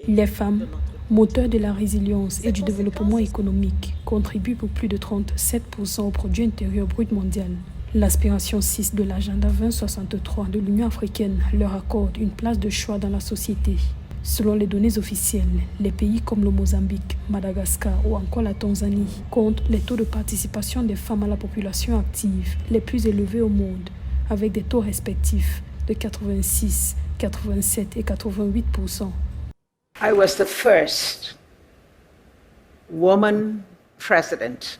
Les femmes, moteurs de la résilience et du développement économique, contribuent pour plus de 37% au produit intérieur brut mondial. L'aspiration 6 de l'agenda 2063 de l'Union africaine leur accorde une place de choix dans la société. Selon les données officielles, les pays comme le Mozambique, Madagascar ou encore la Tanzanie comptent les taux de participation des femmes à la population active les plus élevés au monde, avec des taux respectifs de 86, 87 et 88%. I was the first woman president.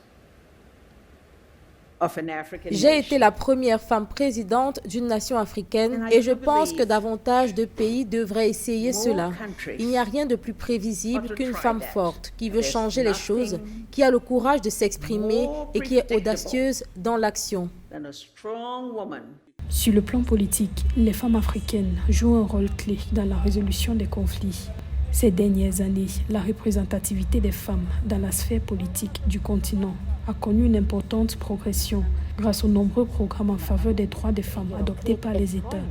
J'ai été la première femme présidente d'une nation africaine et je pense que davantage de pays devraient essayer cela. Il n'y a rien de plus prévisible qu'une femme forte qui veut changer les choses, qui a le courage de s'exprimer et qui est audacieuse dans l'action. Sur le plan politique, les femmes africaines jouent un rôle clé dans la résolution des conflits. Ces dernières années, la représentativité des femmes dans la sphère politique du continent a connu une importante progression grâce aux nombreux programmes en faveur des droits des femmes adoptés par les États.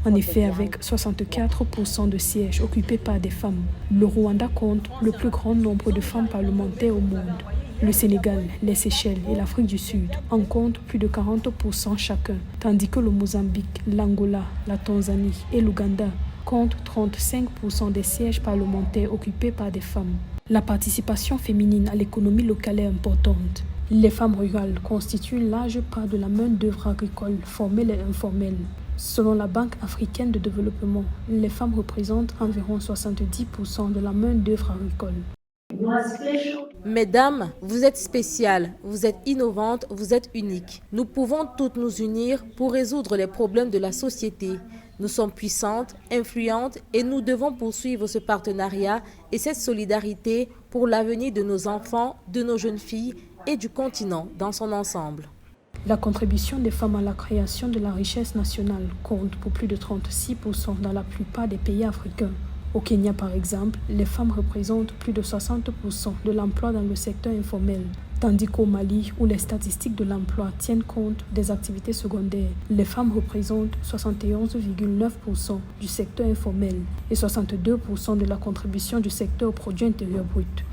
En effet, avec 64% de sièges occupés par des femmes, le Rwanda compte le plus grand nombre de femmes parlementaires au monde. Le Sénégal, les Seychelles et l'Afrique du Sud en comptent plus de 40% chacun, tandis que le Mozambique, l'Angola, la Tanzanie et l'Ouganda comptent 35% des sièges parlementaires occupés par des femmes. La participation féminine à l'économie locale est importante. Les femmes rurales constituent une large part de la main-d'œuvre agricole, formelle et informelle. Selon la Banque africaine de développement, les femmes représentent environ 70% de la main-d'œuvre agricole. Mesdames, vous êtes spéciales, vous êtes innovantes, vous êtes uniques. Nous pouvons toutes nous unir pour résoudre les problèmes de la société. Nous sommes puissantes, influentes et nous devons poursuivre ce partenariat et cette solidarité pour l'avenir de nos enfants, de nos jeunes filles et du continent dans son ensemble. La contribution des femmes à la création de la richesse nationale compte pour plus de 36% dans la plupart des pays africains. Au Kenya, par exemple, les femmes représentent plus de 60% de l'emploi dans le secteur informel, tandis qu'au Mali, où les statistiques de l'emploi tiennent compte des activités secondaires, les femmes représentent 71,9% du secteur informel et 62% de la contribution du secteur au produit intérieur brut.